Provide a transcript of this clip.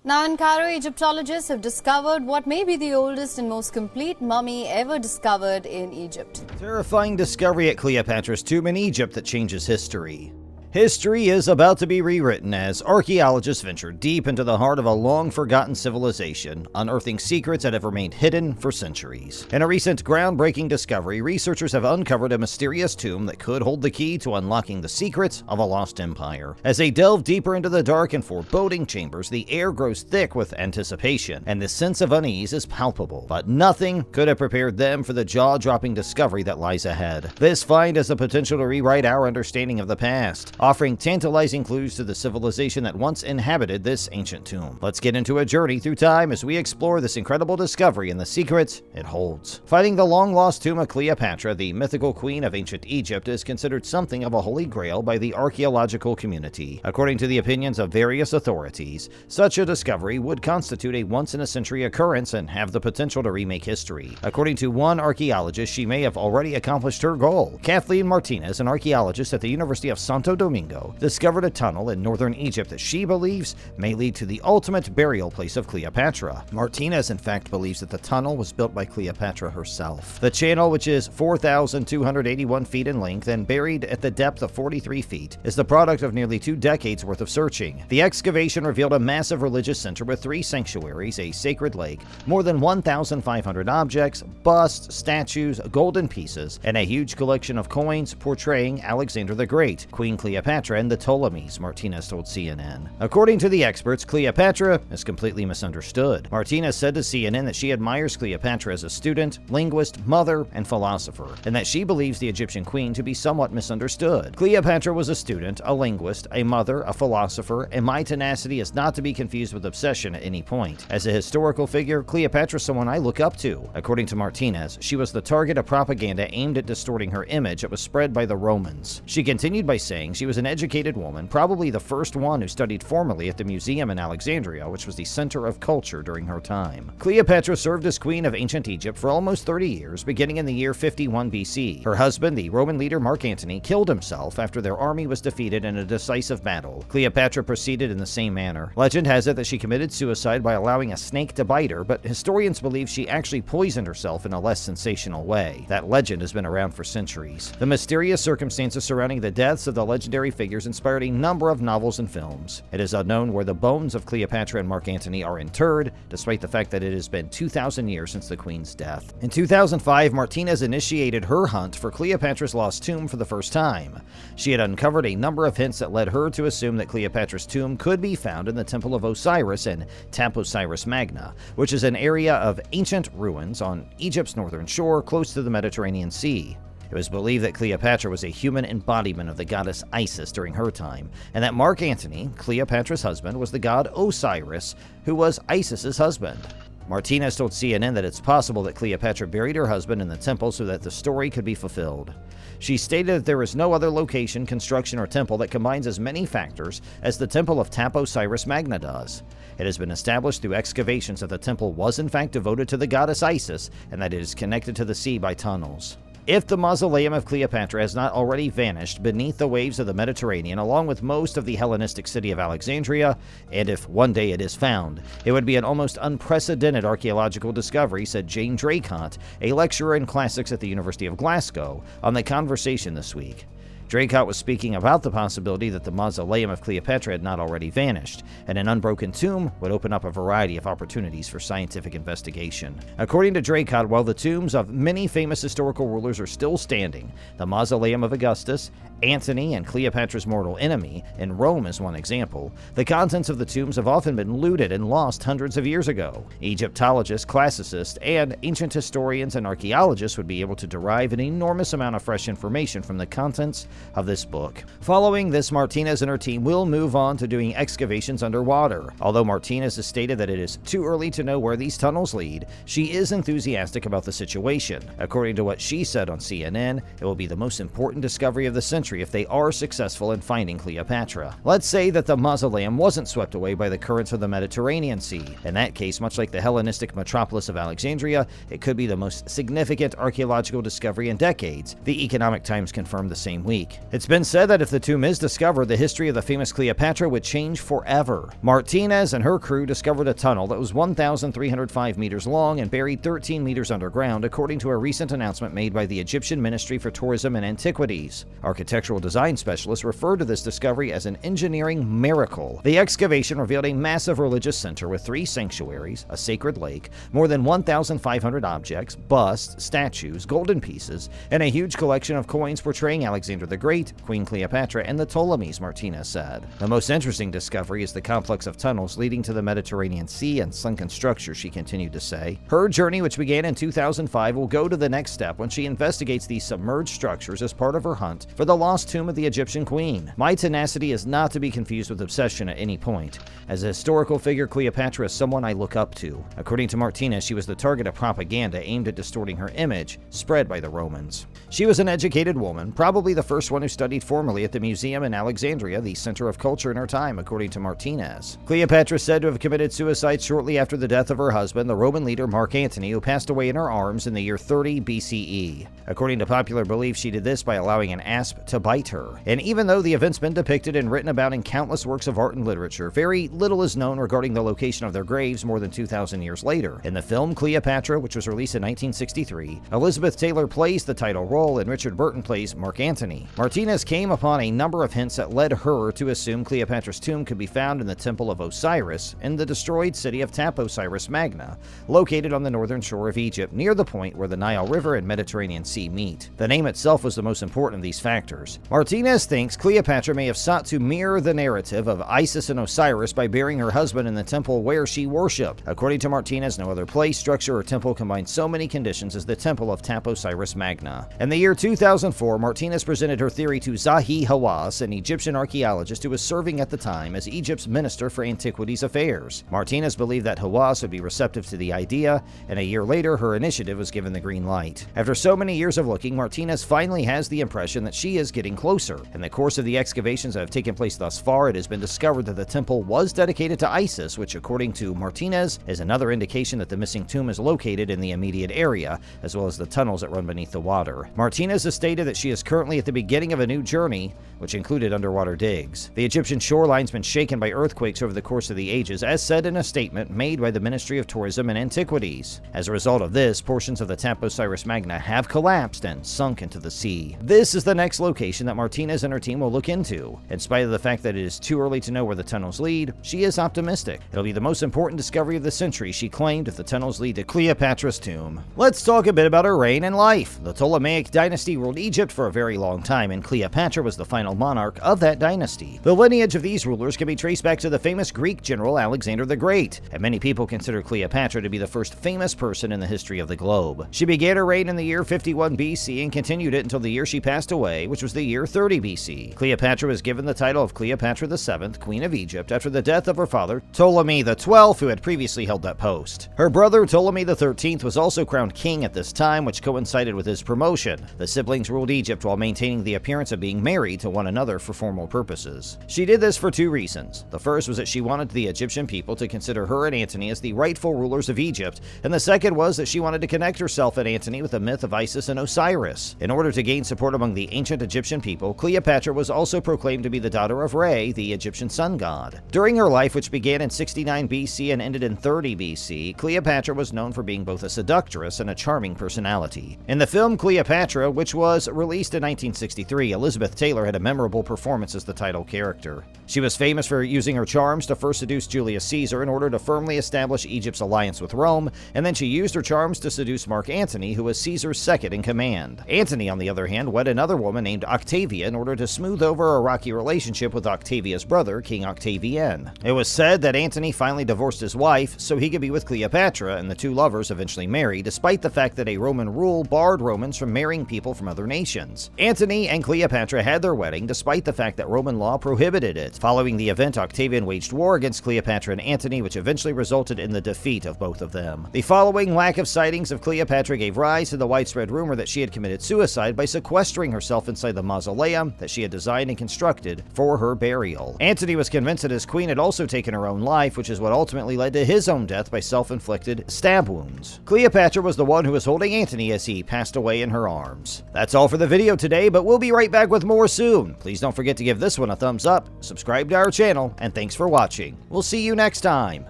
Now in Cairo, Egyptologists have discovered what may be the oldest and most complete mummy ever discovered in Egypt. Terrifying discovery at Cleopatra's tomb in Egypt that changes history. History is about to be rewritten as archaeologists venture deep into the heart of a long-forgotten civilization, unearthing secrets that have remained hidden for centuries. In a recent groundbreaking discovery, researchers have uncovered a mysterious tomb that could hold the key to unlocking the secrets of a lost empire. As they delve deeper into the dark and foreboding chambers, the air grows thick with anticipation, and the sense of unease is palpable. But nothing could have prepared them for the jaw-dropping discovery that lies ahead. This find has the potential to rewrite our understanding of the past, offering tantalizing clues to the civilization that once inhabited this ancient tomb. Let's get into a journey through time as we explore this incredible discovery and the secrets it holds. Finding the long-lost tomb of Cleopatra, the mythical queen of ancient Egypt, is considered something of a holy grail by the archaeological community. According to the opinions of various authorities, such a discovery would constitute a once-in-a-century occurrence and have the potential to remake history. According to one archaeologist, she may have already accomplished her goal. Kathleen Martinez, an archaeologist at the University of Santo Domingo, discovered a tunnel in northern Egypt that she believes may lead to the ultimate burial place of Cleopatra. Martinez, in fact, believes that the tunnel was built by Cleopatra herself. The channel, which is 4,281 feet in length and buried at the depth of 43 feet, is the product of nearly 2 decades worth of searching. The excavation revealed a massive religious center with 3 sanctuaries, a sacred lake, more than 1,500 objects, busts, statues, golden pieces, and a huge collection of coins portraying Alexander the Great, Queen Cleopatra, and the Ptolemies, Martinez told CNN. According to the experts, Cleopatra is completely misunderstood. Martinez said to CNN that she admires Cleopatra as a student, linguist, mother, and philosopher, and that she believes the Egyptian queen to be somewhat misunderstood. Cleopatra was a student, a linguist, a mother, a philosopher, and my tenacity is not to be confused with obsession at any point. As a historical figure, Cleopatra is someone I look up to. According to Martinez, she was the target of propaganda aimed at distorting her image that was spread by the Romans. She continued by saying she was an educated woman, probably the first one who studied formally at the museum in Alexandria, which was the center of culture during her time. Cleopatra served as queen of ancient Egypt for almost 30 years, beginning in the year 51 BC. Her husband, the Roman leader Mark Antony, killed himself after their army was defeated in a decisive battle. Cleopatra proceeded in the same manner. Legend has it that she committed suicide by allowing a snake to bite her, but historians believe she actually poisoned herself in a less sensational way. That legend has been around for centuries. The mysterious circumstances surrounding the deaths of the legendary figures inspired a number of novels and films. It is unknown where the bones of Cleopatra and Mark Antony are interred, despite the fact that it has been 2,000 years since the queen's death. In 2005, Martinez initiated her hunt for Cleopatra's lost tomb for the first time. She had uncovered a number of hints that led her to assume that Cleopatra's tomb could be found in the Temple of Osiris in Osiris Magna, which is an area of ancient ruins on Egypt's northern shore close to the Mediterranean Sea. It was believed that Cleopatra was a human embodiment of the goddess Isis during her time, and that Mark Antony, Cleopatra's husband, was the god Osiris, who was Isis's husband. Martinez told CNN that it's possible that Cleopatra buried her husband in the temple so that the story could be fulfilled. She stated that there is no other location, construction, or temple that combines as many factors as the Temple of Osiris Magna does. It has been established through excavations that the temple was in fact devoted to the goddess Isis and that it is connected to the sea by tunnels. If the mausoleum of Cleopatra has not already vanished beneath the waves of the Mediterranean along with most of the Hellenistic city of Alexandria, and if one day it is found, it would be an almost unprecedented archaeological discovery, said Jane Draycott, a lecturer in classics at the University of Glasgow, on The Conversation this week. Draycott was speaking about the possibility that the mausoleum of Cleopatra had not already vanished, and an unbroken tomb would open up a variety of opportunities for scientific investigation. According to Draycott, while the tombs of many famous historical rulers are still standing, the mausoleum of Augustus, Antony, and Cleopatra's mortal enemy in Rome is one example, the contents of the tombs have often been looted and lost hundreds of years ago. Egyptologists, classicists, and ancient historians and archaeologists would be able to derive an enormous amount of fresh information from the contents of this book. Following this, Martinez and her team will move on to doing excavations underwater. Although Martinez has stated that it is too early to know where these tunnels lead, she is enthusiastic about the situation. According to what she said on CNN, it will be the most important discovery of the century century if they are successful in finding Cleopatra. Let's say that the mausoleum wasn't swept away by the currents of the Mediterranean Sea. In that case, much like the Hellenistic metropolis of Alexandria, it could be the most significant archaeological discovery in decades, the Economic Times confirmed the same week. It's been said that if the tomb is discovered, the history of the famous Cleopatra would change forever. Martinez and her crew discovered a tunnel that was 1,305 meters long and buried 13 meters underground, according to a recent announcement made by the Egyptian Ministry for Tourism and Antiquities. Architectural design specialists referred to this discovery as an engineering miracle. The excavation revealed a massive religious center with 3 sanctuaries, a sacred lake, more than 1,500 objects, busts, statues, golden pieces, and a huge collection of coins portraying Alexander the Great, Queen Cleopatra, and the Ptolemies, Martinez said. The most interesting discovery is the complex of tunnels leading to the Mediterranean Sea and sunken structures, she continued to say. Her journey, which began in 2005, will go to the next step when she investigates these submerged structures as part of her hunt for the lost tomb of the Egyptian queen. My tenacity is not to be confused with obsession at any point. As a historical figure, Cleopatra is someone I look up to. According to Martinez, she was the target of propaganda aimed at distorting her image, spread by the Romans. She was an educated woman, probably the first one who studied formally at the museum in Alexandria, the center of culture in her time, according to Martinez. Cleopatra is said to have committed suicide shortly after the death of her husband, the Roman leader Mark Antony, who passed away in her arms in the year 30 BCE. According to popular belief, she did this by allowing an asp to bite her. And even though the event's been depicted and written about in countless works of art and literature, very little is known regarding the location of their graves more than 2,000 years later. In the film Cleopatra, which was released in 1963, Elizabeth Taylor plays the title role and Richard Burton plays Mark Antony. Martinez came upon a number of hints that led her to assume Cleopatra's tomb could be found in the Temple of Osiris in the destroyed city of Osiris Magna, located on the northern shore of Egypt, near the point where the Nile River and Mediterranean Sea meet. The name itself was the most important of these factors. Martinez thinks Cleopatra may have sought to mirror the narrative of Isis and Osiris by burying her husband in the temple where she worshipped. According to Martinez, no other place, structure, or temple combined so many conditions as the Temple of Osiris Magna. In the year 2004, Martinez presented her theory to Zahi Hawass, an Egyptian archaeologist who was serving at the time as Egypt's Minister for Antiquities Affairs. Martinez believed that Hawass would be receptive to the idea, and a year later, her initiative was given the green light. After so many years of looking, Martinez finally has the impression that she is getting closer. In the course of the excavations that have taken place thus far, it has been discovered that the temple was dedicated to Isis, which, according to Martinez, is another indication that the missing tomb is located in the immediate area, as well as the tunnels that run beneath the water. Martinez has stated that she is currently at the beginning of a new journey, which included underwater digs. The Egyptian shoreline's been shaken by earthquakes over the course of the ages, as said in a statement made by the Ministry of Tourism and Antiquities. As a result of this, portions of the Osiris Magna have collapsed and sunk into the sea. This is the next location that Martinez and her team will look into. In spite of the fact that it is too early to know where the tunnels lead, she is optimistic. It'll be the most important discovery of the century, she claimed, if the tunnels lead to Cleopatra's tomb. Let's talk a bit about her reign and life. The Ptolemaic dynasty ruled Egypt for a very long time, and Cleopatra was the final monarch of that dynasty. The lineage of these rulers can be traced back to the famous Greek general Alexander the Great, and many people consider Cleopatra to be the first famous person in the history of the globe. She began her reign in the year 51 BC and continued it until the year she passed away, which was the year 30 BC. Cleopatra was given the title of Cleopatra VII, Queen of Egypt, after the death of her father, Ptolemy XII, who had previously held that post. Her brother, Ptolemy XIII, was also crowned king at this time, which coincided with his promotion. The siblings ruled Egypt while maintaining the appearance of being married to one another for formal purposes. She did this for 2 reasons. The first was that she wanted the Egyptian people to consider her and Antony as the rightful rulers of Egypt, and the second was that she wanted to connect herself and Antony with the myth of Isis and Osiris. In order to gain support among the ancient Egyptian people, Cleopatra was also proclaimed to be the daughter of Re, the Egyptian sun god. During her life, which began in 69 BC and ended in 30 BC, Cleopatra was known for being both a seductress and a charming personality. In the film Cleopatra, which was released in 1963, Elizabeth Taylor had a memorable performance as the title character. She was famous for using her charms to first seduce Julius Caesar in order to firmly establish Egypt's alliance with Rome, and then she used her charms to seduce Mark Antony, who was Caesar's second in command. Antony, on the other hand, wed another woman named Octavia in order to smooth over a rocky relationship with Octavia's brother, King Octavian. It was said that Antony finally divorced his wife so he could be with Cleopatra, and the 2 lovers eventually married, despite the fact that a Roman rule barred Romans from marrying people from other nations. Antony and Cleopatra had their wedding despite the fact that Roman law prohibited it. Following the event, Octavian waged war against Cleopatra and Antony, which eventually resulted in the defeat of both of them. The following lack of sightings of Cleopatra gave rise to the widespread rumor that she had committed suicide by sequestering herself inside the mausoleum that she had designed and constructed for her burial. Antony was convinced that his queen had also taken her own life, which is what ultimately led to his own death by self-inflicted stab wounds. Cleopatra was the one who was holding Antony as he passed away in her arms. That's all for the video today, but we'll be right back with more soon. Please don't forget to give this one a thumbs up, subscribe to our channel, and thanks for watching. We'll see you next time.